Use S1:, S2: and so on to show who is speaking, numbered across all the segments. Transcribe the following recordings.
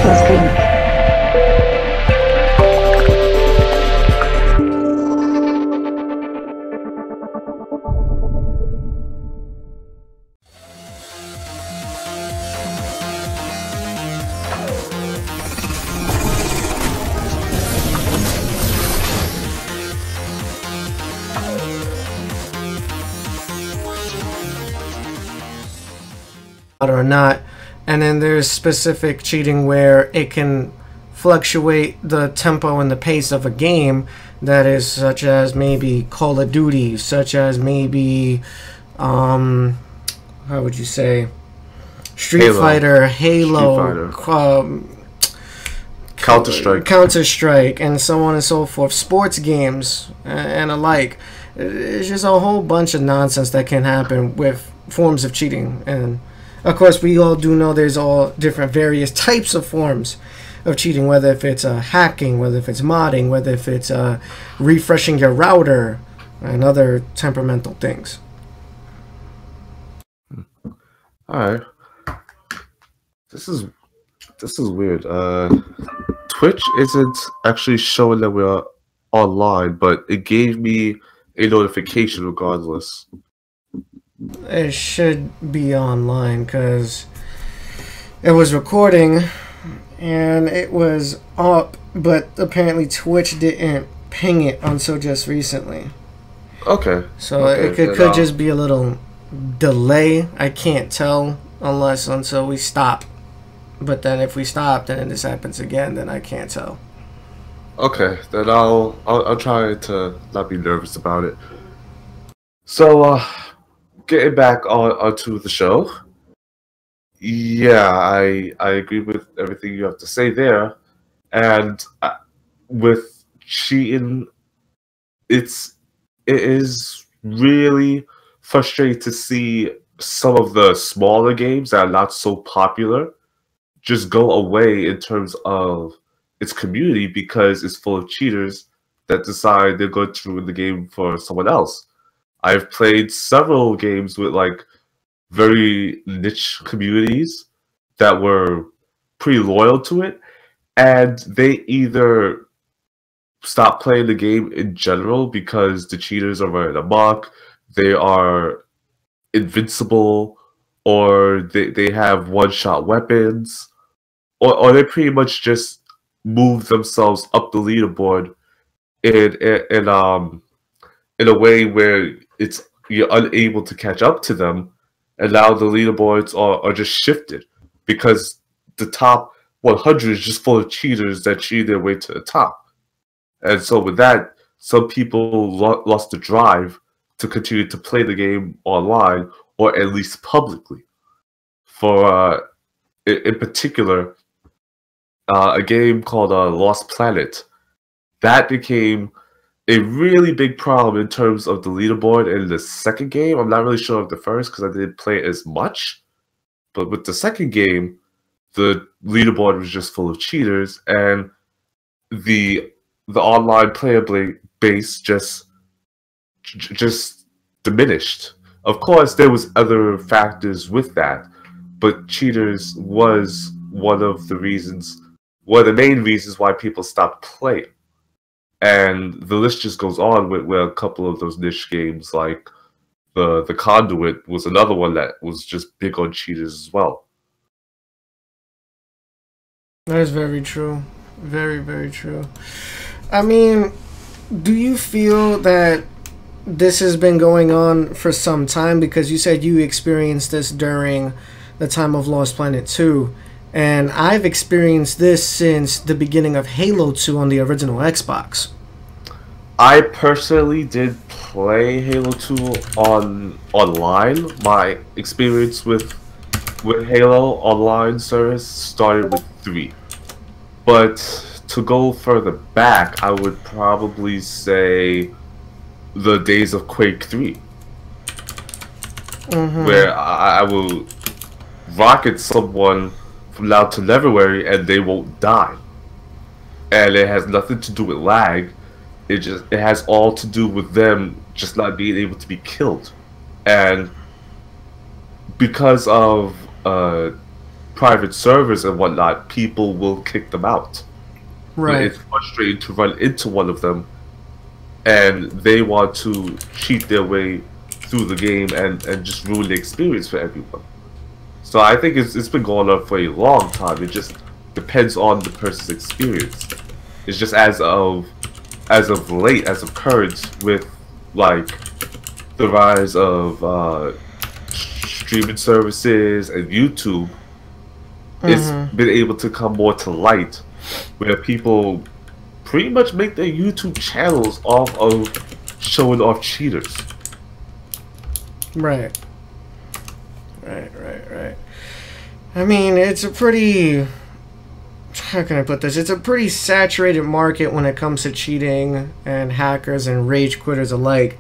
S1: Kill screen.
S2: Or not, and then there's specific cheating where it can fluctuate the tempo and the pace of a game, that is such as maybe Call of Duty, such as maybe how would you say, Street Fighter, Halo, Counter-Strike, and so on and so forth, sports games and alike. It's just a whole bunch of nonsense that can happen with forms of cheating. And of course, we all do know there's all different various types of forms of cheating, whether if it's hacking, whether if it's modding, whether if it's refreshing your router, and other temperamental things.
S3: Alright. This is weird. Twitch isn't actually showing that we're online, but it gave me a notification regardless.
S2: It should be online because it was recording and it was up, but apparently Twitch didn't ping it until just recently.
S3: Okay.
S2: So it could just be a little delay. I can't tell until we stop. But then if we stop, then this happens again, then I can't tell.
S3: Okay, then I'll try to not be nervous about it. So, getting back onto the show. Yeah, I agree with everything you have to say there. And with cheating, it is really frustrating to see some of the smaller games that are not so popular just go away in terms of its community because it's full of cheaters that decide they're going to ruin the game for someone else. I've played several games with like very niche communities that were pretty loyal to it, and they either stop playing the game in general because the cheaters are running amok, they are invincible, or they have one-shot weapons, or they pretty much just move themselves up the leaderboard in a way where you're unable to catch up to them, and now the leaderboards are just shifted because the top 100 is just full of cheaters that cheat their way to the top. And so with that, some people lost the drive to continue to play the game online, or at least publicly. For in particular, a game called Lost Planet, that became a really big problem in terms of the leaderboard in the second game. I'm not really sure of the first because I didn't play it as much. But with the second game, the leaderboard was just full of cheaters, and the online player base just diminished. Of course, there was other factors with that, but cheaters was one of the main reasons why people stopped playing. And the list just goes on with a couple of those niche games, like the Conduit was another one that was just big on cheaters as well.
S2: That is very true. Very, very true. I mean, do you feel that this has been going on for some time? Because you said you experienced this during the time of Lost Planet 2. And I've experienced this since the beginning of Halo 2 on the original Xbox.
S3: I personally did play Halo 2 online. My experience with Halo online service started with 3. But to go further back, I would probably say the days of Quake 3. Where I will rocket someone from now to Neverwhere and they won't die. And it has nothing to do with lag. It has all to do with them just not being able to be killed. And because of private servers and whatnot, people will kick them out.
S2: Right.
S3: It's frustrating to run into one of them, and they want to cheat their way through the game and just ruin the experience for everyone. So I think it's been going on for a long time. It just depends on the person's experience. It's just as of late, as of current, with like the rise of streaming services and YouTube, it's been able to come more to light, where people pretty much make their YouTube channels off of showing off cheaters.
S2: Right. I mean, it's a pretty... How can I put this? It's a pretty saturated market when it comes to cheating and hackers and rage quitters alike.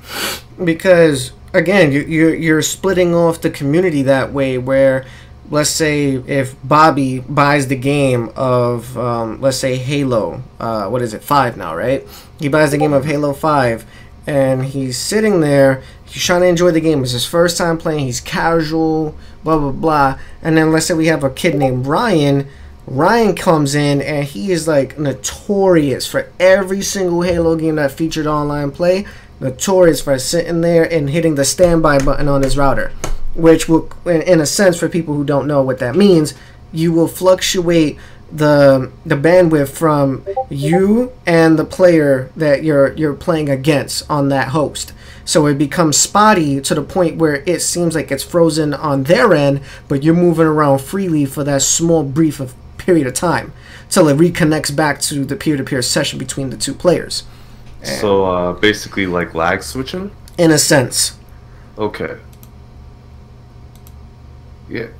S2: Because, again, you're splitting off the community that way where... Let's say if Bobby buys the game of, let's say, Halo, what is it, 5 now, right? He buys the game of Halo 5, and he's sitting there, he's trying to enjoy the game. It's his first time playing, he's casual, blah, blah, blah. And then let's say we have a kid named Ryan. Ryan comes in, and he is, like, notorious for every single Halo game that featured online play. Notorious for sitting there and hitting the standby button on his router. Which will, in a sense, for people who don't know what that means, you will fluctuate the bandwidth from you and the player that you're playing against on that host. So it becomes spotty to the point where it seems like it's frozen on their end, but you're moving around freely for that small brief of period of time till it reconnects back to the peer-to-peer session between the two players. And
S3: so basically, like lag switching.
S2: In a sense.
S3: Okay.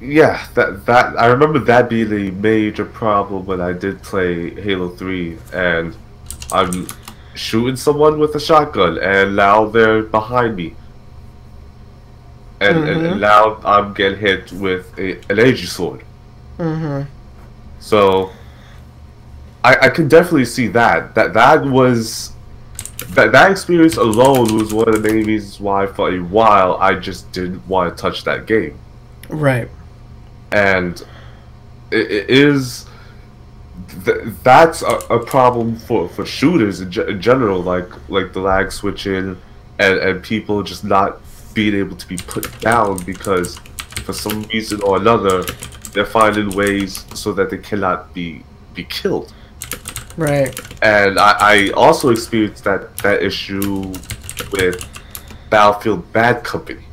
S3: Yeah, that I remember that being a major problem when I did play Halo 3, and I'm shooting someone with a shotgun, and now they're behind me, and now I'm getting hit with an AG sword. So I can definitely see that experience alone was one of the main reasons why for a while I just didn't want to touch that game.
S2: Right. And
S3: it is that's a problem for shooters in general, like the lag switching and people just not being able to be put down because for some reason or another they're finding ways so that they cannot be killed.
S2: Right.
S3: And I also experienced that issue with Battlefield Bad Company.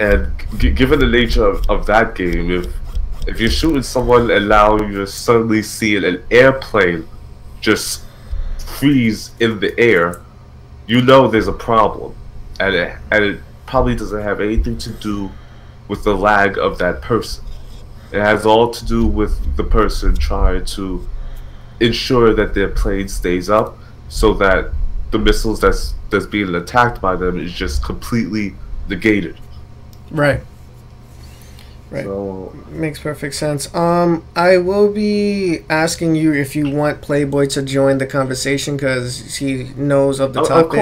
S3: And given the nature of that game, if you're shooting someone and now you're suddenly seeing an airplane just freeze in the air, you know there's a problem, and it probably doesn't have anything to do with the lag of that person. It has all to do with the person trying to ensure that their plane stays up, so that the missiles that's being attacked by them is just completely negated.
S2: Right.
S3: So,
S2: makes perfect sense. I will be asking you if you want Playboy to join the conversation because he knows of the topic.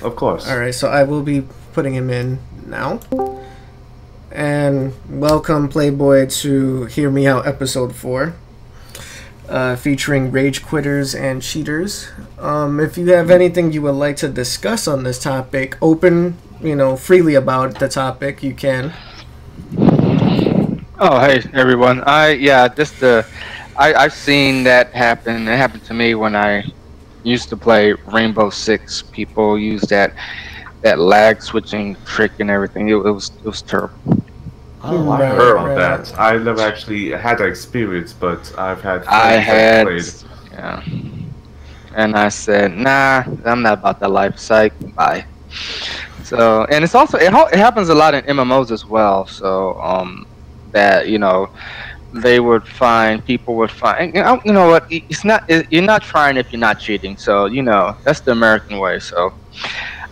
S3: Of course.
S2: All right, so I will be putting him in now. And welcome, Playboy, to Hear Me Out episode 4, featuring Rage Quitters and Cheaters. If you have anything you would like to discuss on this topic, open, freely about the topic, you can.
S1: Oh, hey everyone. I've seen that happen. It happened to me when I used to play Rainbow Six. People use that lag switching trick and everything. It was terrible.
S3: Oh, I heard about that. I never actually had that experience, but I've had friends that played.
S1: Yeah. And I said, nah, I'm not about that life. Psych, bye. So, and it's also it happens a lot in MMOs as well. So, that people would find, you know what? You're not trying if you're not cheating. So, that's the American way. So,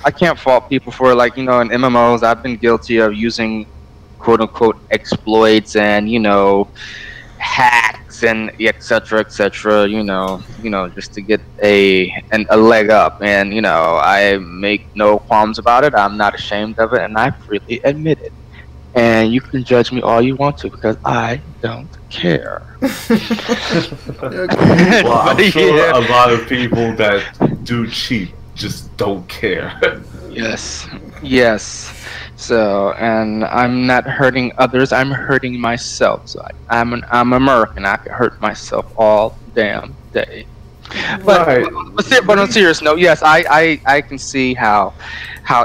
S1: I can't fault people for it. Like, in MMOs, I've been guilty of using quote unquote exploits and hacks and etc just to get a leg up, and I make no qualms about it. I'm not ashamed of it, and I freely admit it. and you can judge me all you want to because I don't care.
S2: Okay.
S3: Well, I'm
S1: But
S3: sure
S1: yeah,
S3: a lot of people that do cheat just don't care.
S1: yes, yes. So, and I'm not hurting others. I'm hurting myself. So I'm American. I can hurt myself all damn day. But
S3: Right.
S1: but on a serious note, yes, I can see how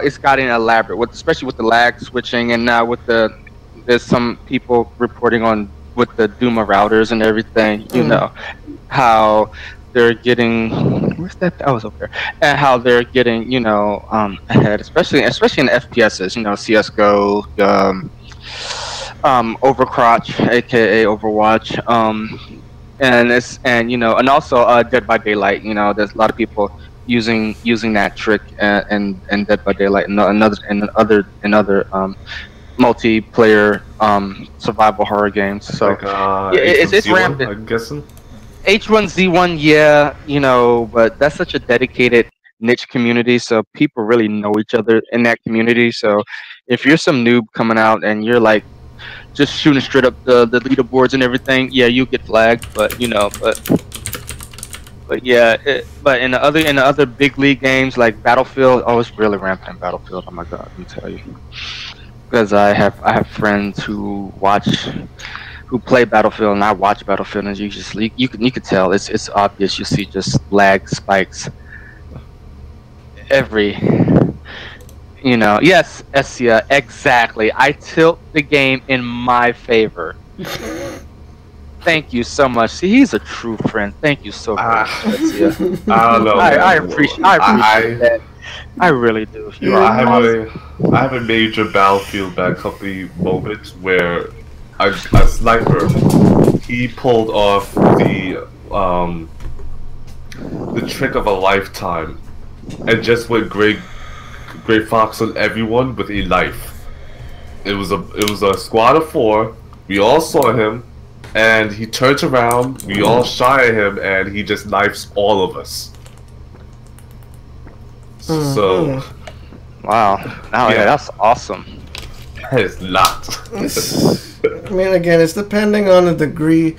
S1: it's gotten elaborate with especially with the lag switching and now with there's some people reporting on with the Duma routers and everything. You
S2: Mm.
S1: know how they're getting where's that I was over there and how they're getting ahead especially in FPSs. CS:GO, Overcrotch, aka Overwatch, and also Dead by Daylight. There's a lot of people using that trick and Dead by Daylight and other multiplayer survival horror games. So
S3: Like
S1: yeah, it's
S3: H1Z1,
S1: rampant.
S3: I'm guessing.
S1: H1Z1, yeah, but that's such a dedicated niche community, so people really know each other in that community. So if you're some noob coming out and you're like just shooting straight up the leaderboards and everything, yeah, you get flagged. But yeah, but in the other big league games like Battlefield, oh, it's really rampant in Battlefield. Oh my god, let me tell you, because I have friends who play Battlefield and I watch Battlefield, and you could tell it's obvious. You see just lag spikes every. Yes, Essia, exactly. I tilt the game in my favor. Thank you so much. See, he's a true friend. Thank you so very much,
S3: Ah,
S1: Essia.
S3: I don't know,
S1: I
S3: man.
S1: appreciate that. I really do. You are
S3: I have
S1: awesome.
S3: I have a major Battlefield bad company moment where a sniper he pulled off the trick of a lifetime and just went Great Fox on everyone with a knife. It was a squad of 4. We all saw him, and he turns around. We all shy at him, and he just knifes all of us. So
S2: Mhm.
S1: Wow. Now, yeah,
S3: yeah,
S1: that's awesome.
S3: it's not.
S2: I mean, again, it's depending on the degree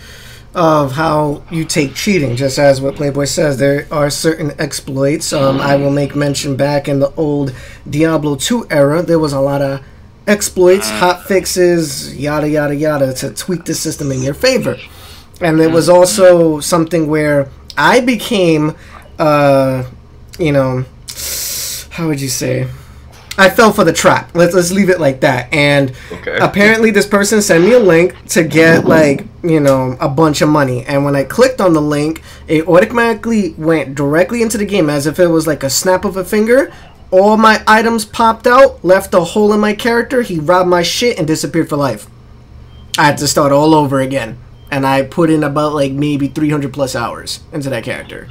S2: of how you take cheating. Just as what Playboy says, there are certain exploits. I will make mention back in the old Diablo 2 era, there was a lot of exploits, hot fixes, yada yada yada, to tweak the system in your favor. And there was also something where I became, you know, how would you say? I fell for the trap. Let's leave it like that. And
S3: Okay.
S2: apparently, this person sent me a link to get a bunch of money. And when I clicked on the link, it automatically went directly into the game as if it was like a snap of a finger. All my items popped out, left a hole in my character. He robbed my shit and disappeared for life. I had to start all over again, and I put in about maybe 300 plus hours into that character.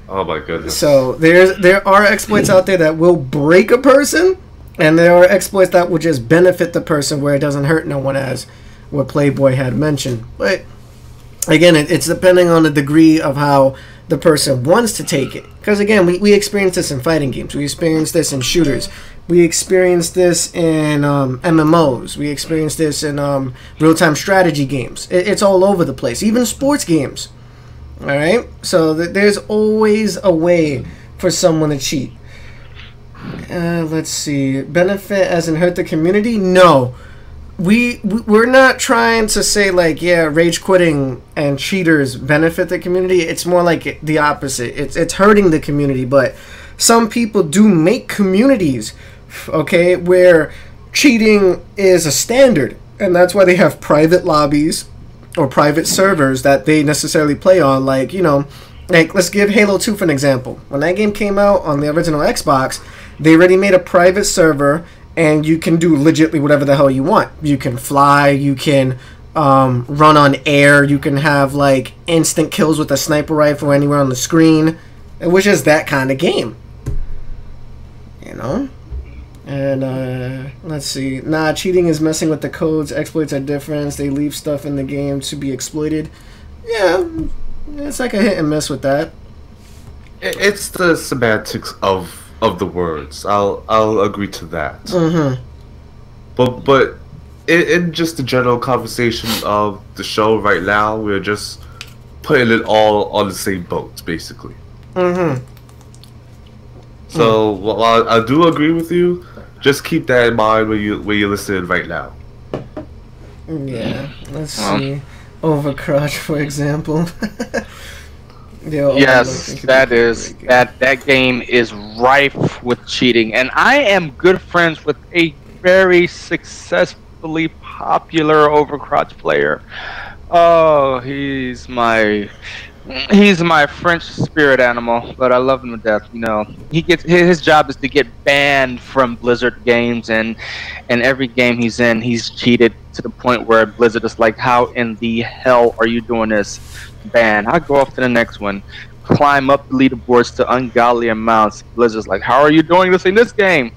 S3: Oh my goodness.
S2: So there are exploits out there that will break a person, and there are exploits that will just benefit the person where it doesn't hurt no one, as what Playboy had mentioned. But again, it's depending on the degree of how the person wants to take it. Because again, we experience this in fighting games. We experience this in shooters. We experience this in MMOs. We experience this in real-time strategy games. It's all over the place. Even sports games. All right, so there's always a way for someone to cheat. Let's see, benefit as in hurt the community? No, we're not trying to say rage quitting and cheaters benefit the community. It's more like the opposite. It's hurting the community. But some people do make communities, okay, where cheating is a standard, and that's why they have private lobbies or private servers that they necessarily play on. Let's give Halo 2 for an example. When that game came out on the original Xbox, they already made a private server, and you can do legitly whatever the hell you want. You can fly, you can run on air, you can have instant kills with a sniper rifle anywhere on the screen. It was just that kind of game, you know. And let's see. Nah, cheating is messing with the codes. Exploits are different. They leave stuff in the game to be exploited. Yeah, it's like a hit and miss with that.
S3: It's the semantics of the words. I'll agree to that.
S2: Mm-hmm.
S3: But in just the general conversation of the show right now, we're just putting it all on the same boat, basically. So while I do agree with you, just keep that in mind when you're listening right now.
S2: Yeah, let's see. Overcrotch, for example.
S1: Yes, that game is rife with cheating, and I am good friends with a very successfully popular Overcrotch player. Oh, he's my French spirit animal, but I love him to death. You know, his job is to get banned from Blizzard games, and every game he's in, he's cheated to the point where Blizzard is like, "How in the hell are you doing this?" Ban. I go off to the next one, climb up the leaderboards to ungodly amounts. Blizzard's like, "How are you doing this in this game?"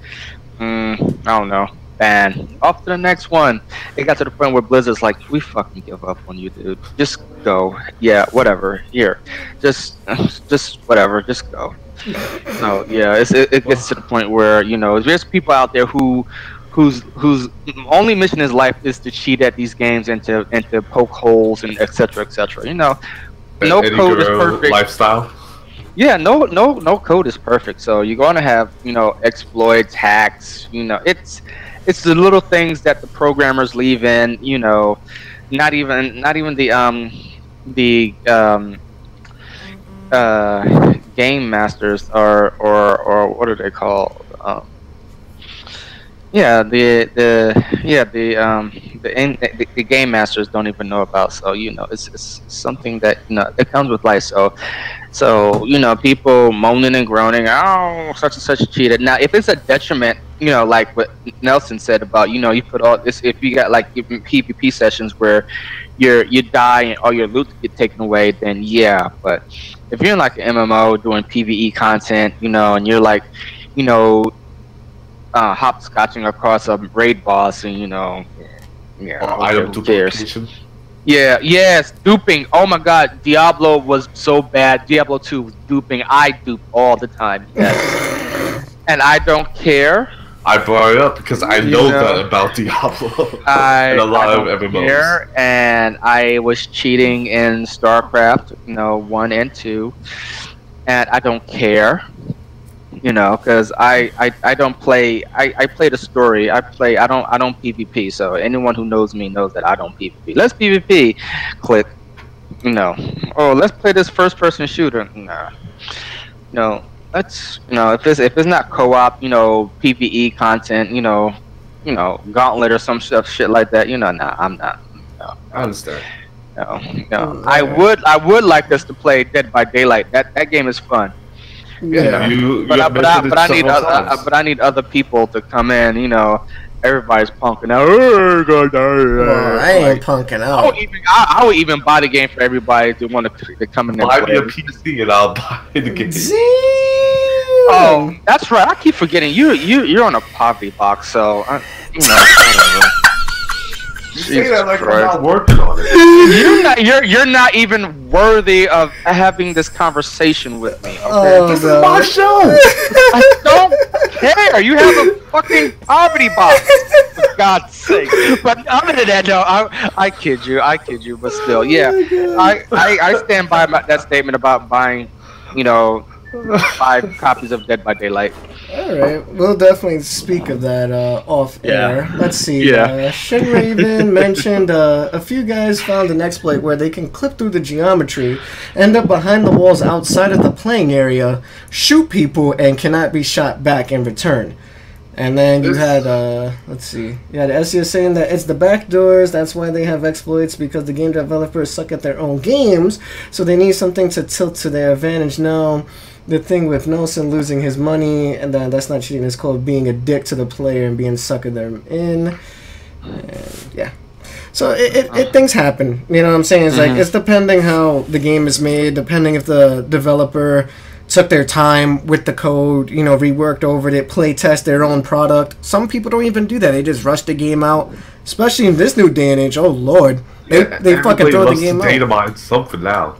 S1: I don't know. Ban. Off to the next one. It got to the point where Blizzard's like, "We fucking give up on you, dude. Just go. Yeah, whatever. Here, just whatever. Just go." So yeah, it gets to the point where, you know, there's people out there whose only mission in life is to cheat at these games and to poke holes and etc. etc. You know, no code is perfect.
S3: Lifestyle.
S1: Yeah, no code is perfect. So you're going to have, you know, exploits, hacks. You know, it's the little things that the programmers leave in. You know, not even the game masters or what are they called? The game masters don't even know about. So, you know, it's something that, you know, it comes with life. So you know, people moaning and groaning, "Oh, such and such cheated." Now, if it's a detriment, you know, like what Nelson said about, you know, you put all this, if you got like PvP sessions where you die and all your loot get taken away, then yeah. But if you're in like an MMO doing PvE content, you know, and you're like, you know, hopscotching across a raid boss, and, you know,
S3: Item duplication.
S1: Yeah, yes, duping. Oh my god, Diablo was so bad. Diablo 2 was duping. I dupe all the time. Yes. And I don't care.
S3: I brought it up because I know that about Diablo and a lot of MMOs.
S1: Care, and I was cheating in StarCraft, you know, 1 and 2, and I don't care. You know, because I don't play. I play the story. I don't PvP. So anyone who knows me knows that I don't PvP. Let's PvP. Click. You know. Oh, let's play this first-person shooter. Nah. No. Let's. You know, if it's not co-op, you know, PvE content, you know, Gauntlet or some shit like that. You know, nah, I'm not. No.
S3: I understand.
S1: No. I would like us to play Dead by Daylight. That game is fun.
S3: Yeah,
S1: but I need other people to come in. You know, everybody's punking out.
S2: Well, I ain't punking out.
S1: I would even buy the game for everybody to want to come in.
S3: Buy me a PC and I'll buy the game.
S1: Oh, that's right. I keep forgetting you're on a poverty box, so you know. Whatever.
S3: You say that like I'm not working on it.
S1: You're not even worthy of having this conversation with me. Okay?
S3: This is my show.
S1: I don't care. You have a fucking poverty box, for God's sake. But other than that, no, I kid you. But still, yeah, I stand by that statement about buying, you know, 5 copies of Dead by Daylight.
S2: Alright, we'll definitely speak of that off air. Let's see. Shin Raven mentioned a few guys found an exploit where they can clip through the geometry, end up behind the walls outside of the playing area, shoot people, and cannot be shot back in return. And then you had, let's see, you had SEO saying that it's the backdoors, that's why they have exploits, because the game developers suck at their own games, so they need something to tilt to their advantage. Now, the thing with Nelson losing his money, and that's not cheating, it's called being a dick to the player and being sucker them in. And yeah. So things happen, you know what I'm saying? It's like, it's depending how the game is made, depending if the developer took their time with the code, you know, reworked over it, play test their own product. Some people don't even do that. They just rush the game out, especially in this new day and age. Oh, Lord. They fucking throw the game out.
S3: Data mine something now.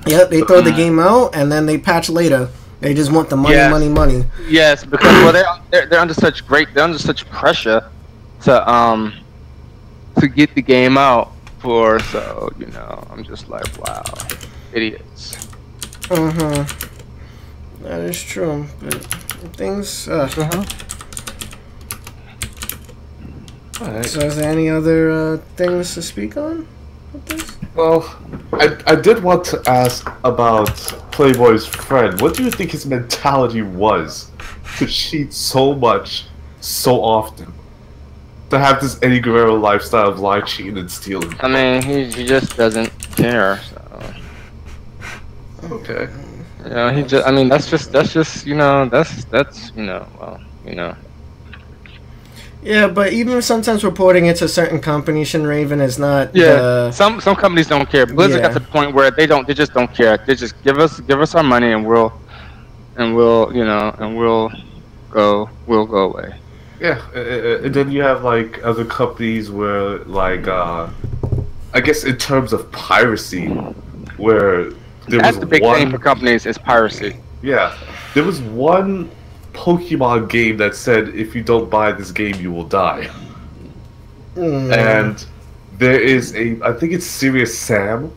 S2: Yep, they throw the game out, and then they patch later. They just want the money, money.
S1: Yes, because they're under such pressure to to get the game out for. So I'm just like, wow, idiots.
S2: That is true. But things.
S3: Alright.
S2: So, is there any other things to speak on with this?
S3: Well, I did want to ask about Playboy's friend. What do you think his mentality was to cheat so much, so often? To have this Eddie Guerrero lifestyle of lying, cheating, and stealing?
S1: I mean, he just doesn't care. So.
S3: Okay.
S1: He just. I mean, that's just. Well.
S2: Yeah, but even sometimes reporting it to certain companies, Shinraven is not.
S1: Yeah, some companies don't care. Blizzard got to the point where they just don't care. They just give us our money and we'll go away.
S3: Yeah, and then you have like other companies where like I guess in terms of piracy, where
S1: That's the big thing for companies is piracy.
S3: Yeah, there was one Pokemon game that said if you don't buy this game you will die. And there is I think it's Serious Sam.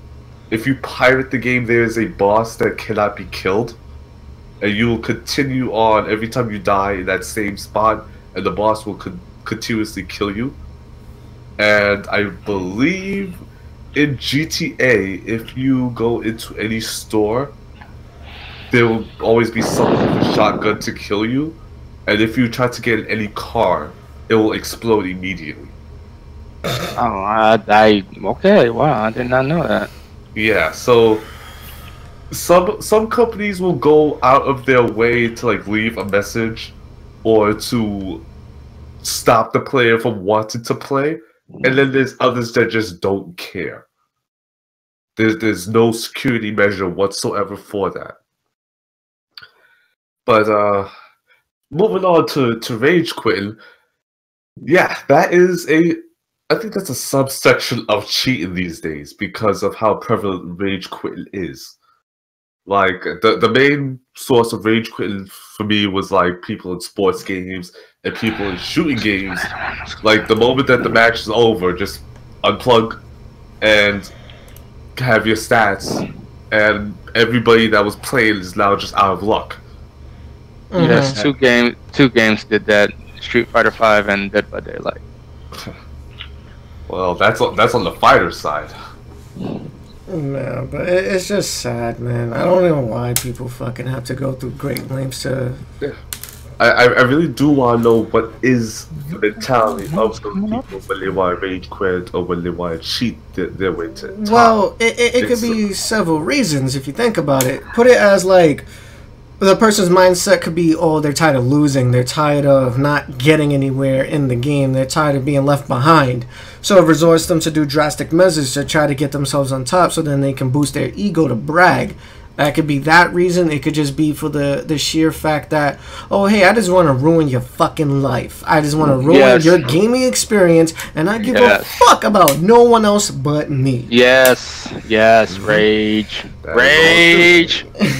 S3: If you pirate the game, there is a boss that cannot be killed, and you will continue on every time you die in that same spot, and the boss will continuously kill you. And I believe in GTA, if you go into any store, there will always be someone with a shotgun to kill you, and if you try to get in any car, it will explode immediately.
S1: Oh, okay. Wow, I did not know that.
S3: Yeah, so some companies will go out of their way to like leave a message or to stop the player from wanting to play, and then there's others that just don't care. There's no security measure whatsoever for that. But moving on to rage quitting, yeah, that is I think that's a subsection of cheating these days because of how prevalent rage quitting is. Like the main source of rage quitting for me was like people in sports games and people in shooting games. Like the moment that the match is over, just unplug and have your stats, and everybody that was playing is now just out of luck.
S1: Yes, two games did that: Street Fighter V and Dead by Daylight.
S3: Well, that's on the fighter side.
S2: No, but it's just sad, man. I don't know why people fucking have to go through great lengths to.
S3: Yeah. I really do want to know what is the mentality of those people when they want to rage quit or when they want to cheat their way to top.
S2: Well, it could be several reasons if you think about it. Put it as like the person's mindset could be, oh, they're tired of losing. They're tired of not getting anywhere in the game. They're tired of being left behind. So it resorts them to do drastic measures to try to get themselves on top so then they can boost their ego to brag. That could be that reason. It could just be for the sheer fact that, oh, hey, I just want to ruin your fucking life. I just want to ruin your gaming experience, and I give a fuck about no one else but me.
S1: Yes, rage.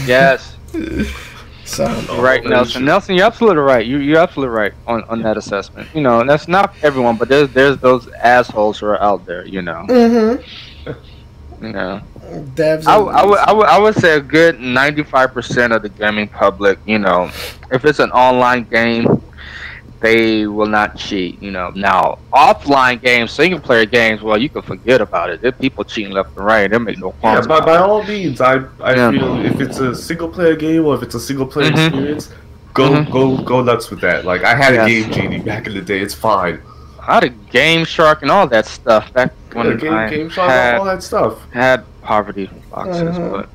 S1: Yes.
S2: So,
S1: right, Nelson. Nelson, you're absolutely right. You're absolutely right on that assessment. And that's not everyone, but there's those assholes who are out there.
S2: Devs
S1: I would say a good 95% of the gaming public, if it's an online game, they will not cheat. Now offline games, single player games, well, you can forget about it. There are people cheating left and right. They make no qualms.
S3: Yeah, by all means, I feel if it's a single player game or if it's a single player experience, go nuts with that. Like I had a Game Genie back in the day. It's fine.
S1: I had a Game Shark and all that stuff back when
S3: Game Shark, all that stuff.
S1: Had poverty boxes, but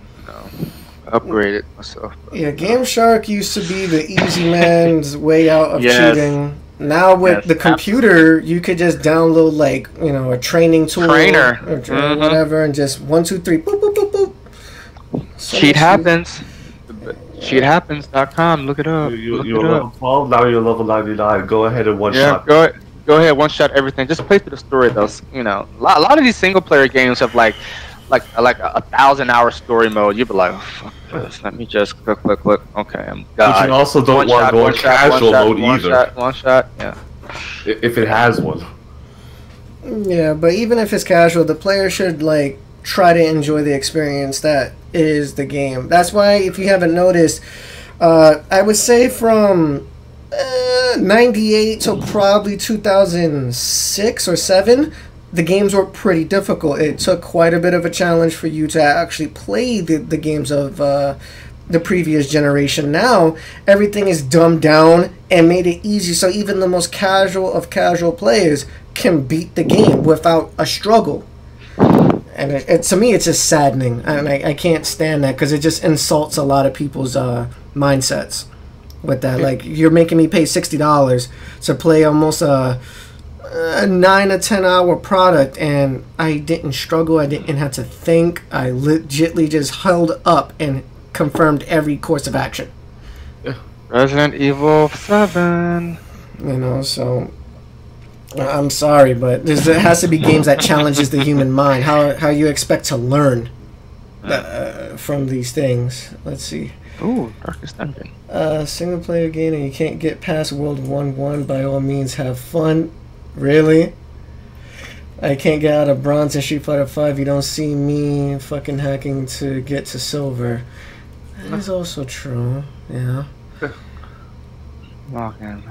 S1: upgraded myself.
S2: Yeah, Game Shark used to be the easy man's way out of cheating. Now with the computer, you could just download like a training tool, or whatever, and just 1, 2, 3, boop, boop, boop, boop. So
S1: Cheat happens. Cheathappens.com. Look it up.
S3: You're level 12. Now you're level 99. Go ahead and one shot.
S1: Go ahead, one shot everything. Just play through the story though. A lot of these single player games have like a 1,000-hour story mode. You'd be like, oh, fuck this. Let me just click. Okay, I'm done.
S3: But you also don't want to go in casual mode either.
S1: One shot. Yeah.
S3: If it has one.
S2: Yeah, but even if it's casual, the player should like try to enjoy the experience that is the game. That's why, if you haven't noticed, I would say from 98 to probably 2006 or 7, the games were pretty difficult. It took quite a bit of a challenge for you to actually play the games of the previous generation. Now, everything is dumbed down and made it easy, so even the most casual of casual players can beat the game without a struggle. And to me, it's just saddening, and I can't stand that, because it just insults a lot of people's mindsets with that. Like, you're making me pay $60 to play almost a 9 to 10 hour product, and I didn't struggle, I didn't have to think, I legitly just held up and confirmed every course of action.
S1: Resident Evil 7.
S2: You know, so I'm sorry, but there has to be games that challenges the human mind. How you expect to learn from these things. Let's see.
S1: Ooh, Darkest Dungeon.
S2: Single player game and you can't get past World 1-1, by all means have fun. Really? I can't get out of bronze in Street Fighter 5. You don't see me fucking hacking to get to silver. That is also true. Yeah.
S1: Login.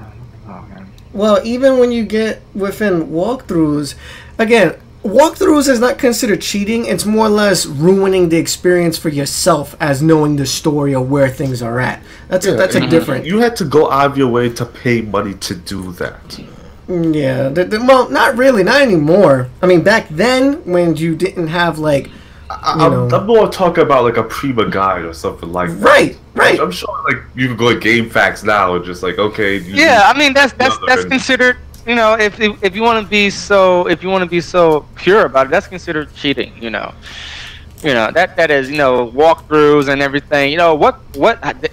S2: Well, even when you get within walkthroughs, again, walkthroughs is not considered cheating. It's more or less ruining the experience for yourself as knowing the story of where things are at. That's a different.
S3: You had to go out of your way to pay money to do that.
S2: Yeah, well, not really, not anymore. I mean, back then when you didn't have like,
S3: I'm more talking about like a Prima guide or something like that.
S2: Right.
S3: I'm sure like you can go to GameFAQs now and just like, okay.
S1: Yeah, I mean that's considered. You know, if you want to be so pure about it, that's considered cheating. You know that is walkthroughs and everything. You know what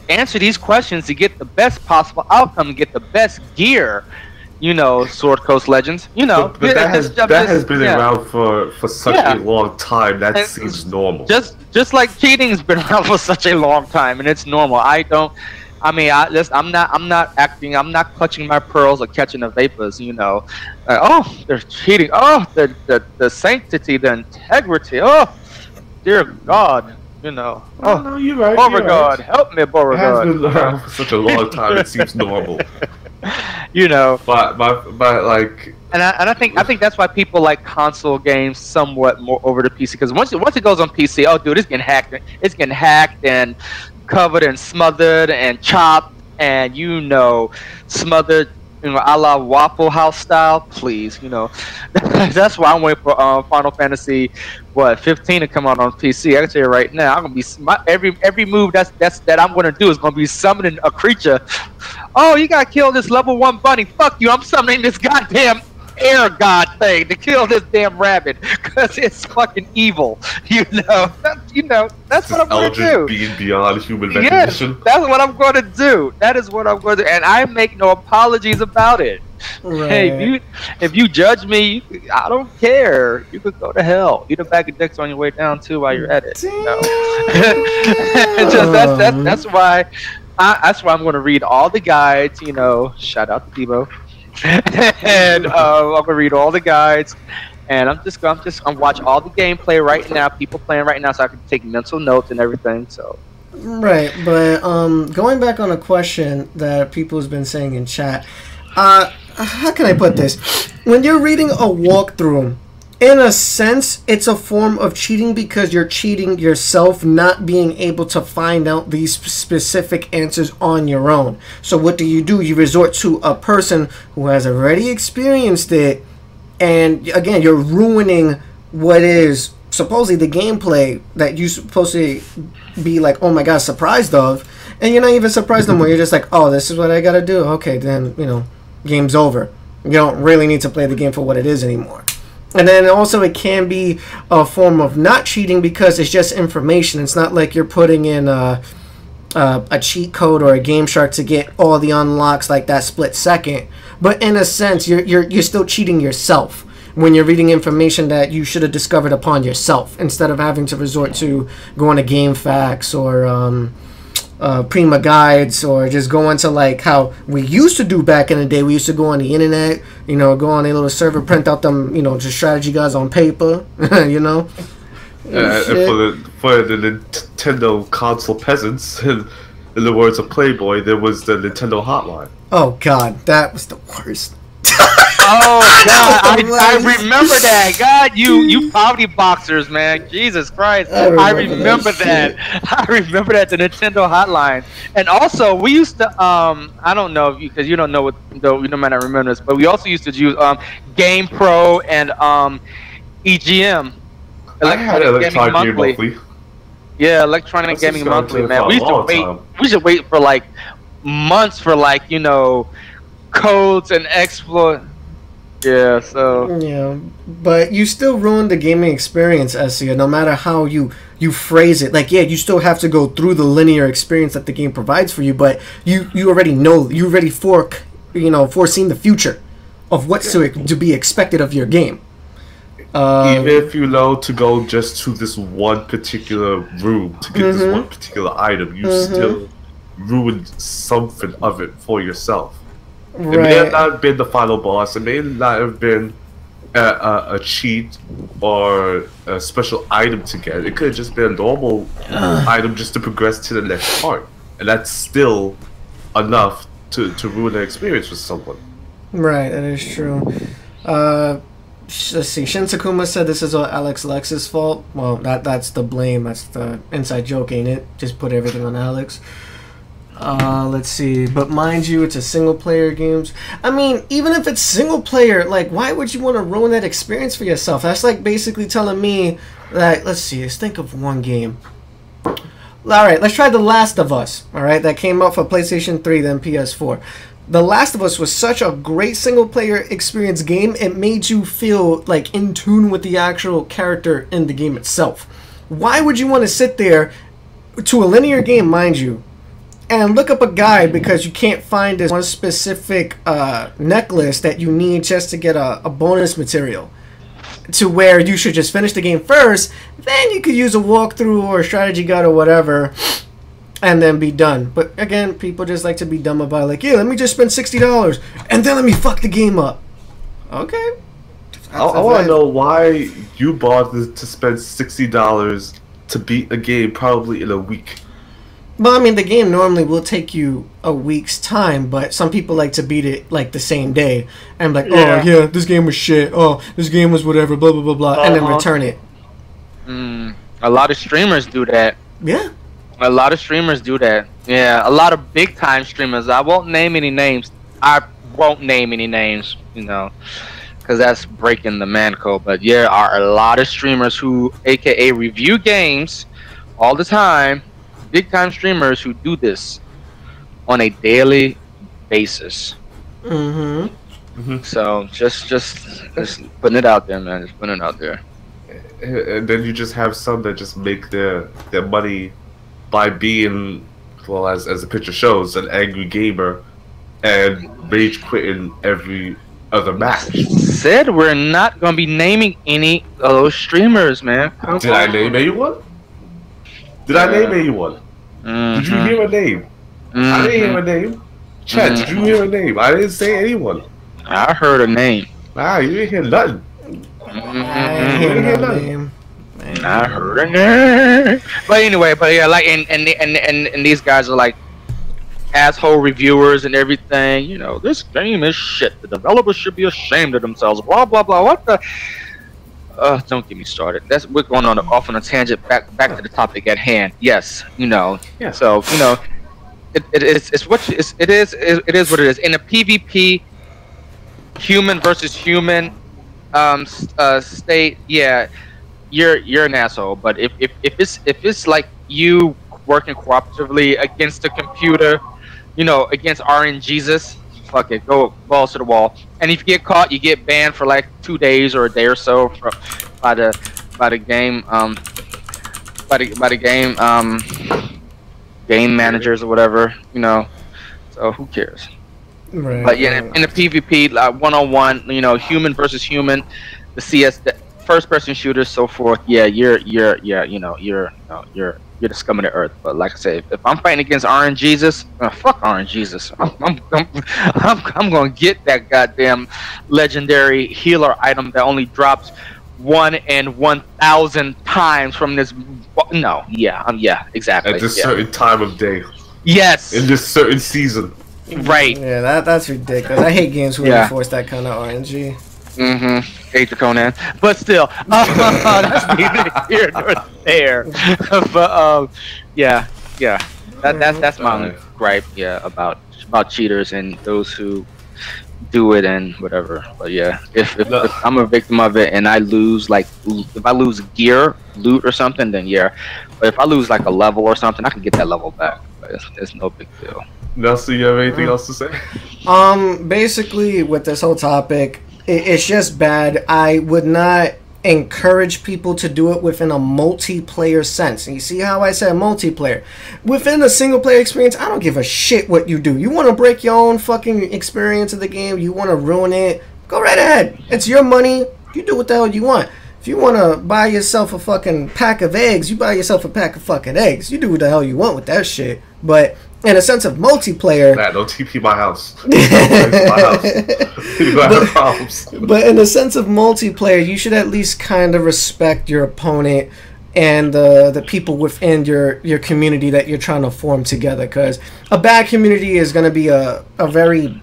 S1: answer these questions to get the best possible outcome, get the best gear. Sword Coast Legends.
S3: But that has been around for such a long time. That seems normal.
S1: Just like cheating's been around for such a long time, and it's normal. I'm not clutching my pearls or catching the vapors. Oh, they're cheating. Oh, the sanctity, the integrity. Oh, dear God. Oh,
S3: no, you're right.
S1: Beauregard, help me, Beauregard.
S3: It has been around for such a long time. It seems normal.
S1: But
S3: like,
S1: and I think that's why people like console games somewhat more over the PC, because once it goes on PC, oh dude, it's getting hacked and covered and smothered and chopped and smothered, a la Waffle House style. Please, that's why I'm waiting for Final Fantasy 15 to come out on PC. I can tell you right now, I'm gonna be every move that I'm gonna do is gonna be summoning a creature. Oh, you gotta kill this level 1 bunny. Fuck you! I'm summoning this goddamn air god thing to kill this damn rabbit because it's fucking evil. That's what I'm gonna do.
S3: Being beyond human recognition.
S1: Yes, that's what I'm gonna do. That is what I'm gonna do, and I make no apologies about it.
S2: Right.
S1: Hey, if you judge me, I don't care. You could go to hell. Eat a bag of dicks on your way down too while you're at it. That's why. That's why I'm going to read all the guides. Shout out to Debo. And I'm gonna read all the guides, and I'm gonna watch all the gameplay right now, people playing right now, so I can take mental notes and everything. So
S2: right, but going back on a question that people's been saying in chat, how can I put this? When you're reading a walkthrough, in a sense, it's a form of cheating because you're cheating yourself, not being able to find out these specific answers on your own. So what do? You resort to a person who has already experienced it, and again, you're ruining what is supposedly the gameplay that you're supposed to be like, oh my god, surprised of, and you're not even surprised no more. You're just like, oh, this is what I gotta do. Okay, then, game's over. You don't really need to play the game for what it is anymore. And then also it can be a form of not cheating because it's just information. It's not like you're putting in a cheat code or a Game Shark to get all the unlocks like that split second. But in a sense, you're still cheating yourself when you're reading information that you should have discovered upon yourself instead of having to resort to going to GameFAQs or Prima guides, or just go into like how we used to do back in the day. We used to go on the internet, you know, go on a little server, print out them, you know, just strategy guides on paper, you know.
S3: And for the Nintendo console peasants, in the words of Playboy, there was the Nintendo hotline.
S2: Oh God, that was the worst.
S1: Oh God, I remember that. God, you poverty boxers, man. Jesus Christ, I remember that. I remember that, the Nintendo hotline. And also, we used to I don't know if you, because you don't know what, though you might not remember this, but we also used to use Game Pro and EGM.
S3: I had Electronic Gaming Monthly.
S1: Yeah, Electronic Gaming Monthly, man. We used to wait. We should wait for like months for, like, you know, codes and exploit. Yeah, so
S2: yeah, but you still ruin the gaming experience, Essia. No matter how you phrase it, like, yeah, you still have to go through the linear experience that the game provides for you, but you already know, you already foreseen the future of what's to be expected of your game.
S3: Even if you know to go just to this one particular room to get this one particular item, you still ruined something of it for yourself. It may have not been the final boss. It may not have been a cheat or a special item to get. It could have just been a normal item just to progress to the next part. And that's still enough to ruin the experience for someone.
S2: Right, that is true. Let's see. Shin Sakuma said this is all Alex Lex's fault. Well, that's the blame. That's the inside joke, ain't it? Just put everything on Alex. Let's see. But mind you, it's a single-player game. I mean, even if it's single-player, like, why would you want to ruin that experience for yourself? That's like basically telling me that, let's see, let's think of one game. Alright, let's try The Last of Us, alright? That came out for PlayStation 3, then PS4. The Last of Us was such a great single-player experience game, it made you feel, like, in tune with the actual character in the game itself. Why would you want to sit there, to a linear game, mind you, and look up a guide because you can't find this one specific necklace that you need just to get a bonus material, to where you should just finish the game first, then you could use a walkthrough or a strategy guide or whatever, and then be done. But again, people just like to be dumb about it, like, yeah, let me just spend $60 and then let me fuck the game up. Okay.
S3: I want to know why you bought to spend $60 to beat a game probably in a week.
S2: Well, I mean, the game normally will take you a week's time, but some people like to beat it, like, the same day. And like, oh, yeah, this game was shit. Oh, this game was whatever, blah, blah, blah, blah, and then return it.
S1: A lot of streamers do that.
S2: Yeah.
S1: A lot of streamers do that. Yeah, a lot of big-time streamers. I won't name any names. You know, because that's breaking the man code. But yeah, are a lot of streamers who, aka review games all the time, big-time streamers who do this on a daily basis. So just putting it out there, man. Just putting it out there.
S3: And then you just have some that just make their money by being, well, as the picture shows, an angry gamer and rage quitting every other match.
S1: Said we're not gonna be naming any of those streamers, man.
S3: Did I name anyone? Did I name anyone? Did you hear a name? I didn't hear a name. Chat, did you hear a name? I didn't say anyone.
S1: I heard a name.
S3: Ah, you didn't hear nothing.
S2: I didn't hear nothing.
S1: I heard a name. But anyway, yeah, like, and these guys are like asshole reviewers and everything. You know, this game is shit. The developers should be ashamed of themselves. Blah blah blah. What the? Don't get me started. We're going off on a tangent. Back to the topic at hand. Yes, you know.
S3: Yeah.
S1: So you know, it is what it is what it is. In a PvP, human versus human state, yeah, you're an asshole. But if it's like you working cooperatively against the computer, you know, against RNGesus, fuck it, go balls to the wall. And if you get caught, you get banned for like 2 days or a day or so by the game managers or whatever, you know. So who cares?
S2: Right.
S1: But yeah, in the PvP, like 1-on-1, you know, human versus human, the CS first person shooters, so forth. Yeah, you're the scum of the earth. But like I said, if I'm fighting against RNGesus, fuck RNGesus. I'm gonna get that goddamn legendary healer item that only drops 1 in 1,000 times from this. No, yeah, exactly.
S3: At this certain time of day.
S1: Yes.
S3: In this certain season.
S1: Right.
S2: Yeah, that's ridiculous. I hate games who enforce that kind of RNG.
S1: Age of Conan, but still, that's neither here nor there. But yeah, that's my only gripe. Yeah, about cheaters and those who do it and whatever. But yeah, if I'm a victim of it and I lose, like, if I lose gear, loot or something, then yeah. But if I lose like a level or something, I can get that level back. But it's no big deal.
S3: Nelson, you have anything else to say?
S2: Basically, with this whole topic, it's just bad. I would not encourage people to do it within a multiplayer sense. And you see how I said multiplayer? Within a single player experience, I don't give a shit what you do. You want to break your own fucking experience of the game, you want to ruin it, go right ahead. It's your money. You do what the hell you want. If you want to buy yourself a fucking pack of eggs, you buy yourself a pack of fucking eggs. You do what the hell you want with that shit. But in a sense of multiplayer,
S3: don't TP my house. My house. You gonna have problems.
S2: But in the sense of multiplayer, you should at least kind of respect your opponent and the people within your community that you're trying to form together. Because a bad community is going to be a very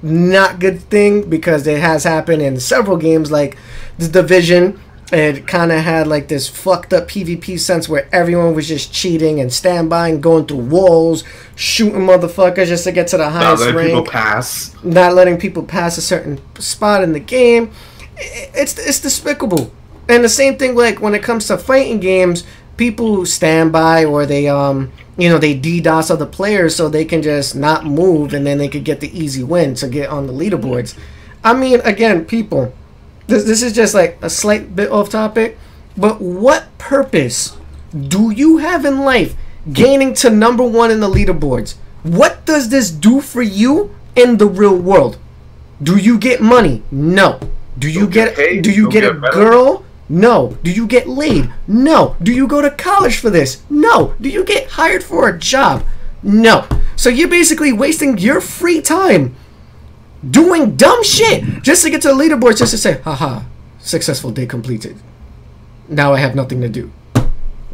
S2: not good thing, because it has happened in several games like The Division. It kind of had like this fucked up PvP sense where everyone was just cheating and standby and going through walls, shooting motherfuckers just to get to the highest rank. Not letting people pass. Not letting people pass a certain spot in the game. It's despicable. And the same thing, like when it comes to fighting games, people stand by, or they they DDoS other players so they can just not move, and then they could get the easy win to get on the leaderboards. I mean, again, people, this is just like a slight bit off topic, but what purpose do you have in life gaining to #1 in the leaderboards? What does this do for you in the real world? Do you get money? No. Do you get a girl? No. Do you get laid? No. Do you go to college for this? No. Do you get hired for a job? No. So you're basically wasting your free time doing dumb shit just to get to the leaderboard, just to say, haha, successful day completed. Now I have nothing to do.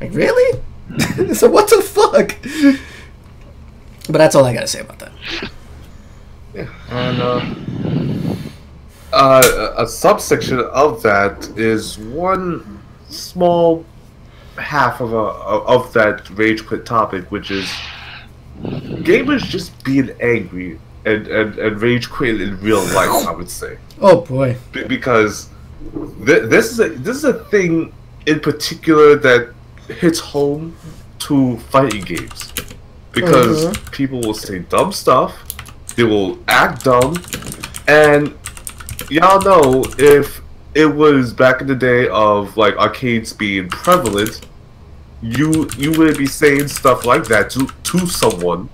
S2: Like, really? So what the fuck? But that's all I gotta say about that.
S3: Yeah. And a subsection of that is one small half of that rage quit topic, which is gamers just being angry and rage quit in real life, I would say.
S2: Oh boy!
S3: Because this is a thing in particular that hits home to fighting games, because people will say dumb stuff, they will act dumb, and y'all know, if it was back in the day of like arcades being prevalent, you would be saying stuff like that to someone.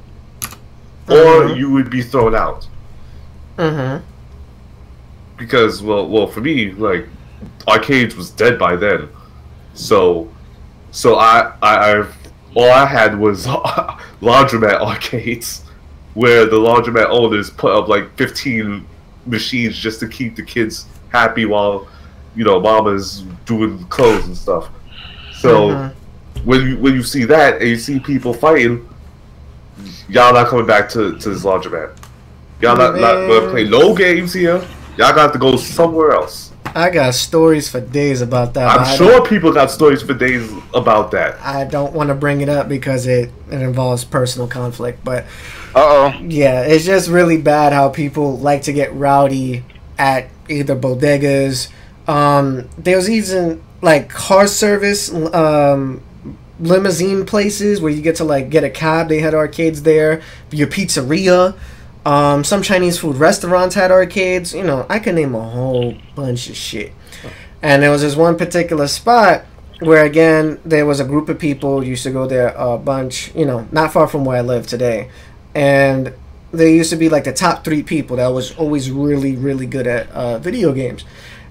S3: Or you would be thrown out. Because, well, for me, like, arcades was dead by then. So I all I had was laundromat arcades, where the laundromat owners put up like 15 machines just to keep the kids happy while, mama's doing clothes and stuff. So when you see that and you see people fighting, y'all not coming back to this laundromat. Y'all not gonna play no games here. Y'all got to go somewhere else.
S2: I got stories for days about that.
S3: I'm sure people got stories for days about that.
S2: I don't want to bring it up because it involves personal conflict, but yeah, it's just really bad how people like to get rowdy at either bodegas. There was even like car service limousine places where you get to like get a cab. They had arcades there. Your pizzeria, some Chinese food restaurants had arcades. I can name a whole bunch of shit. And there was this one particular spot where, again, there was a group of people used to go there a bunch, not far from where I live today. And there used to be like the top 3 people that was always really, really good at video games.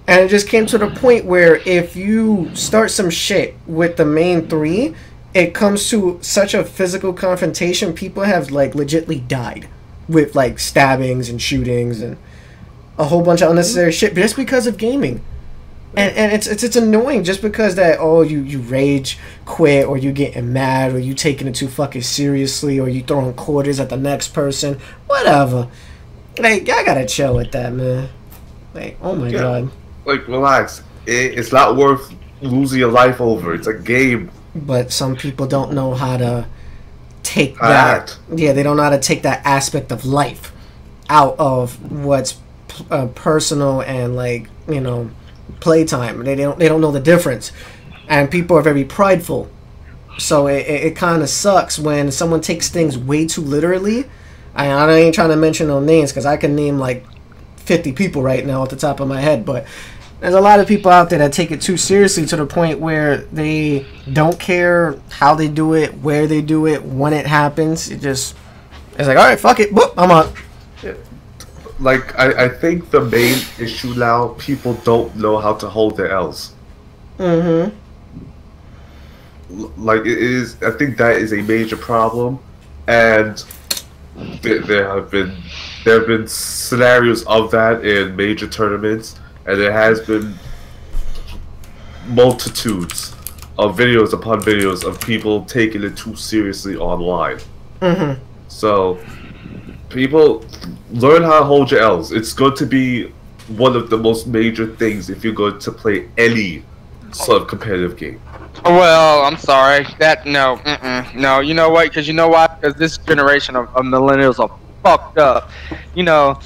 S2: And it just came to the point where if you start some shit with the main three, it comes to such a physical confrontation. People have like legitly died with like stabbings and shootings and a whole bunch of unnecessary shit just because of gaming. And it's annoying just because that you rage quit or you getting mad or you taking it too fucking seriously or you throwing quarters at the next person, whatever. Like, y'all gotta chill with that, man. Like, oh my god.
S3: Like, relax. It's not worth losing your life over. It's a game.
S2: But some people don't know how to take that. Yeah, they don't know how to take that aspect of life out of what's personal and, like, you know, playtime. They don't know the difference. And people are very prideful. So it kind of sucks when someone takes things way too literally. I ain't trying to mention no names because I can name like 50 people right now off the top of my head, but there's a lot of people out there that take it too seriously to the point where they don't care how they do it, where they do it, when it happens. It's like, all right, fuck it, whoop, I'm on.
S3: Like, I think the main issue now, people don't know how to hold their L's.
S2: Mm-hmm.
S3: Like, it is, I think that is a major problem, and there have been scenarios of that in major tournaments, and there has been multitudes of videos upon videos of people taking it too seriously online.
S2: Mm-hmm.
S3: So, people, learn how to hold your L's. It's going to be one of the most major things if you're going to play any sort of competitive game.
S1: Well, I'm sorry. No. You know what? Because you know why? Because this generation of millennials are fucked up. You know,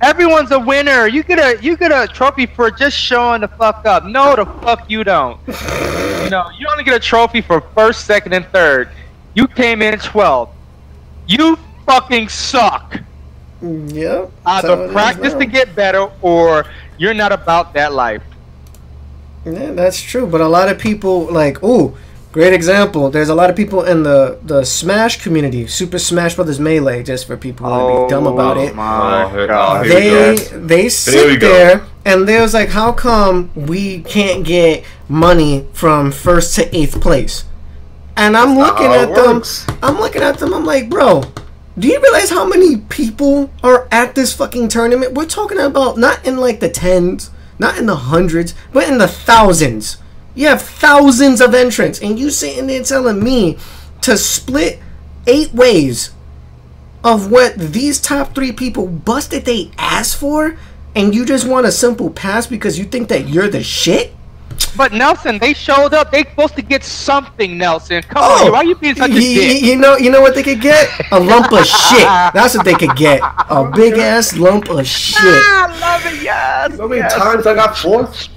S1: everyone's a winner. You get a trophy for just showing the fuck up. No, the fuck you don't. You know, you only get a trophy for first, second, and third. You came in 12th. You fucking suck.
S2: Yep.
S1: Either practice to get better, or you're not about that life.
S2: Yeah, that's true. But a lot of people, like, ooh, great example. There's a lot of people in the Smash community, Super Smash Brothers Melee, just for people who want to be dumb about it.
S1: My God.
S2: They sit there and they was like, how come we can't get money from 1st to 8th place? And I'm looking at them. I'm like, bro, do you realize how many people are at this fucking tournament? We're talking about not in like the tens, not in the hundreds, but in the thousands. You have thousands of entrants, and you sitting there telling me to split 8 ways of what these top 3 people busted they ass for, and you just want a simple pass because you think that you're the shit?
S1: But Nelson, they showed up. They supposed to get something, Nelson. Come on, why are you being such a dick?
S2: You know what they could get? A lump of shit. That's what they could get. A big ass lump of shit.
S1: I love it, yes.
S3: How many times I got 4th?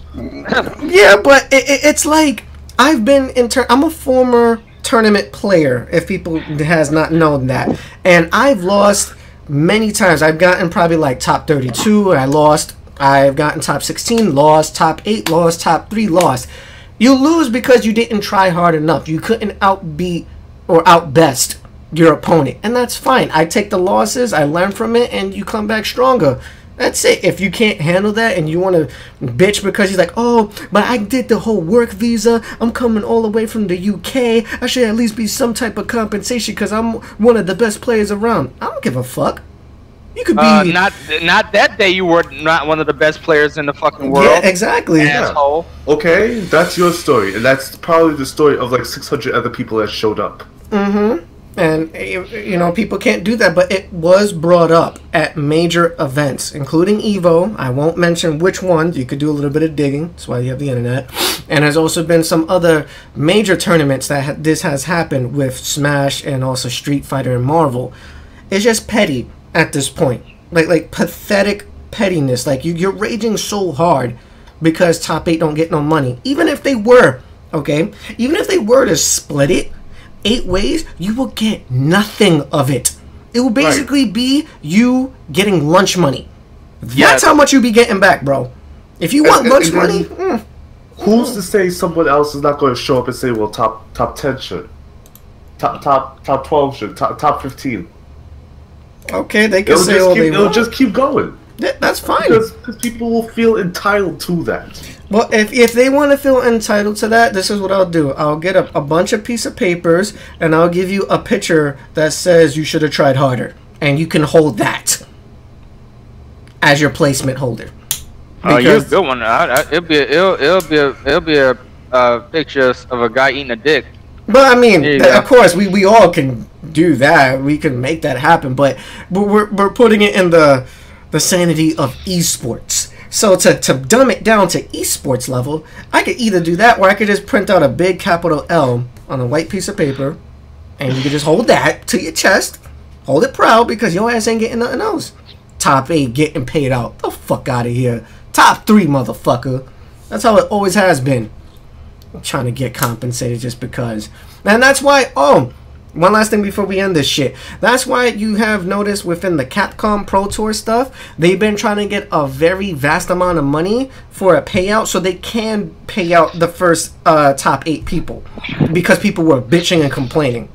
S2: Yeah, but it's like I've been I'm a former tournament player. If people has not known that, and I've lost many times. I've gotten probably like top 32. I lost. I've gotten top 16, lost, top 8, lost, top 3, lost. You lose because you didn't try hard enough. You couldn't outbeat or outbest your opponent. And that's fine. I take the losses, I learn from it, and you come back stronger. That's it. If you can't handle that and you want to bitch because you're like, oh, but I did the whole work visa. I'm coming all the way from the UK. I should at least be some type of compensation because I'm one of the best players around. I don't give a fuck. You could be
S1: not that day. You were not one of the best players in the fucking world.
S2: Yeah, exactly.
S1: Asshole.
S3: Okay, that's your story, and that's probably the story of like 600 other people that showed up.
S2: Mm-hmm. And you know, people can't do that, but it was brought up at major events, including Evo. I won't mention which ones. You could do a little bit of digging. That's why you have the internet. And there's also been some other major tournaments that this has happened with Smash and also Street Fighter and Marvel. It's just petty at this point, like pathetic pettiness. Like you're raging so hard because top 8 don't get no money. Even if they were, okay, even if they were to split it 8 ways, you will get nothing of it. It will basically be you getting lunch money. That's how much you be getting back, bro. If you want lunch money,
S3: who's to say someone else is not going to show up and say, well, top 10 should, top 12 should, top 15.
S2: Okay, they can say all they want.
S3: It'll just keep going.
S2: That's fine.
S3: Because people will feel entitled to that.
S2: Well, if they want to feel entitled to that, this is what I'll do. I'll get a bunch of piece of papers, and I'll give you a picture that says you should have tried harder. And you can hold that as your placement holder.
S1: Oh, you're a good one. It'll be a picture of a guy eating a dick.
S2: But I mean, of course, we all can do that. We can make that happen. But we're putting it in the sanity of esports. So to dumb it down to esports level, I could either do that, or I could just print out a big capital L on a white piece of paper, and you could just hold that to your chest, hold it proud, because your ass ain't getting nothing else. Top 8 getting paid out. The fuck out of here. Top 3, motherfucker. That's how it always has been. I'm trying to get compensated just because. And that's why, one last thing before we end this shit. That's why you have noticed within the Capcom Pro Tour stuff, they've been trying to get a very vast amount of money for a payout so they can pay out the first top 8 people. Because people were bitching and complaining.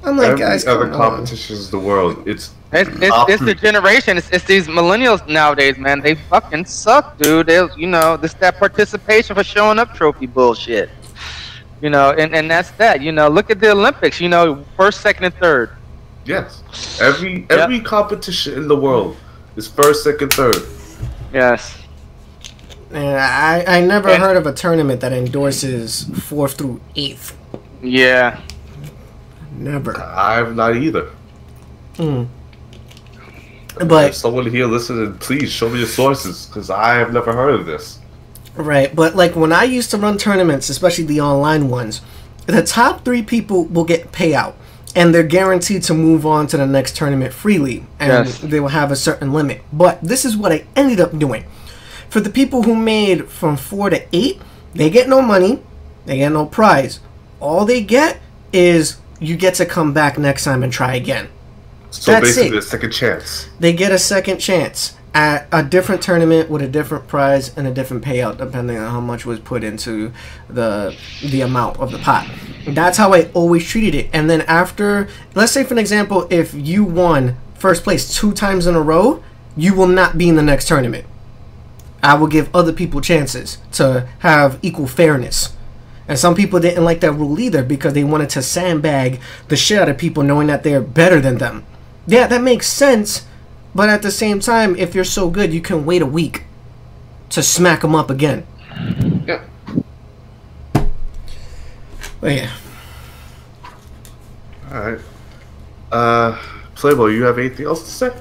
S2: I'm like, guys,
S3: other competitions in the world, it's
S1: the generation. It's these millennials nowadays, man. They fucking suck, dude. This that participation for showing up trophy bullshit. And that's that. Look at the Olympics. First, second, and third.
S3: Yes. Every competition in the world is first, second, third.
S1: Yes.
S2: And I never heard of a tournament that endorses 4th through 8th.
S1: Yeah.
S2: Never.
S3: I've not either.
S2: But
S3: if someone here listening, please show me your sources, because I have never heard of this.
S2: Right, but like when I used to run tournaments, especially the online ones, the top 3 people will get payout, and they're guaranteed to move on to the next tournament freely, and they will have a certain limit. But this is what I ended up doing. For the people who made from 4 to 8, they get no money, they get no prize. All they get is you get to come back next time and try again.
S3: So that's basically a second chance.
S2: They get a second chance at a different tournament with a different prize and a different payout depending on how much was put into the amount of the pot. That's how I always treated it. And then after, let's say for an example, if you won first place 2 times in a row, you will not be in the next tournament. I will give other people chances to have equal fairness. And some people didn't like that rule either because they wanted to sandbag the shit out of people knowing that they're better than them. Yeah, that makes sense. But at the same time, if you're so good, you can wait a week to smack them up again.
S3: Yeah.
S2: But yeah.
S3: Alright. Playboy, you have anything else to say?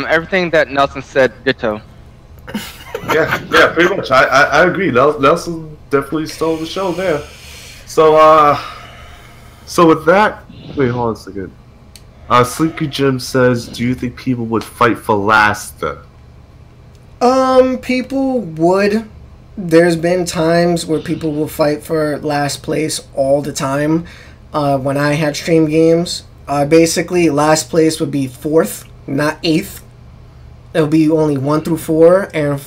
S1: Everything that Nelson said, ditto.
S3: Yeah, pretty much. I agree. Nelson definitely stole the show there. So with that, wait, hold on a second. Sleepy Jim says, do you think people would fight for last then?
S2: People would. There's been times where people will fight for last place all the time. When I had stream games, basically last place would be 4th, not 8th. It'll be only 1 through 4, and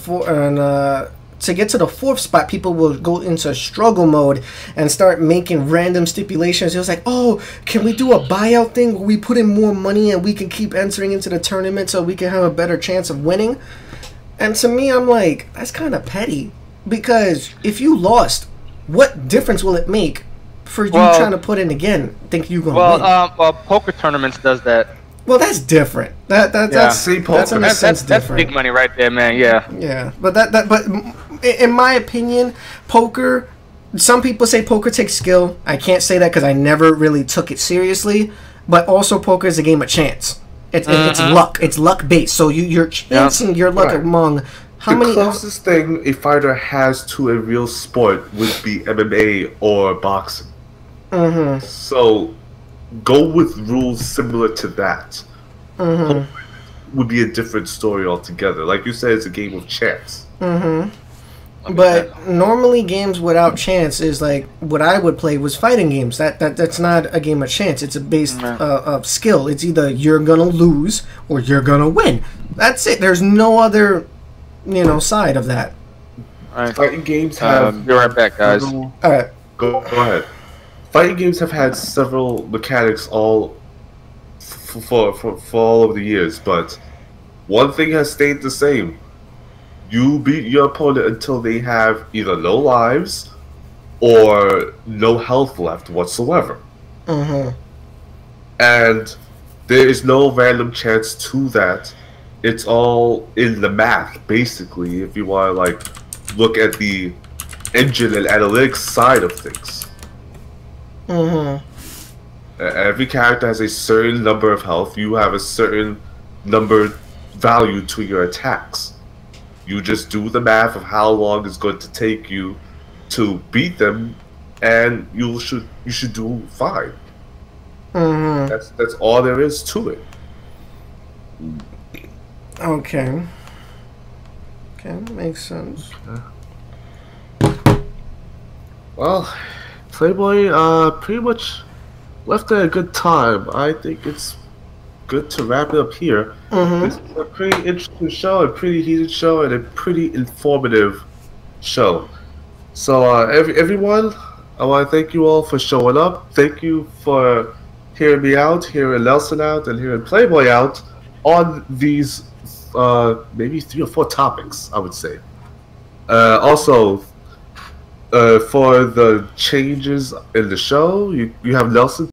S2: to get to the 4th spot, people will go into struggle mode and start making random stipulations. It was like, oh, can we do a buyout thing where we put in more money and we can keep entering into the tournament so we can have a better chance of winning? And to me, I'm like, that's kind of petty, because if you lost, what difference will it make for you trying to put in again? Think you're gonna win?
S1: Well, poker tournaments does that.
S2: Well, that's different. That's in a sense different.
S1: That's big money right there, man. Yeah.
S2: Yeah, but but in my opinion, poker. Some people say poker takes skill. I can't say that because I never really took it seriously. But also, poker is a game of chance. It's luck. It's luck based. So you're chancing your luck among how many.
S3: The closest thing a fighter has to a real sport would be MMA or boxing. So go with rules similar to that. Would be a different story altogether. Like you said, it's a game of chance.
S2: But normally games without chance is like what I would play was fighting games. That's not a game of chance. It's a base of skill. It's either you're gonna lose or you're gonna win. That's it. There's no other, side of that.
S1: All right.
S3: Fighting games have.
S1: Be right back, guys.
S2: All right.
S3: Go ahead. Fighting games have had several mechanics all for all of the years, but one thing has stayed the same. You beat your opponent until they have either no lives or no health left whatsoever.
S2: Mm-hmm.
S3: And there is no random chance to that. It's all in the math, basically, if you want to look at the engine and analytics side of things.
S2: Mm-hmm.
S3: Every character has a certain number of health. You have a certain number value to your attacks. You just do the math of how long it's going to take you to beat them, and you should do fine.
S2: Mm-hmm.
S3: That's all there is to it.
S2: Okay. Okay, that makes sense.
S3: Well, Playboy pretty much left at a good time. I think it's good to wrap it up here.
S2: Mm-hmm.
S3: This is a pretty interesting show, a pretty heated show, and a pretty informative show. So, everyone, I want to thank you all for showing up. Thank you for hearing me out, hearing Nelson out, and hearing Playboy out on these maybe 3 or 4 topics, I would say. Also, for the changes in the show, you have Nelson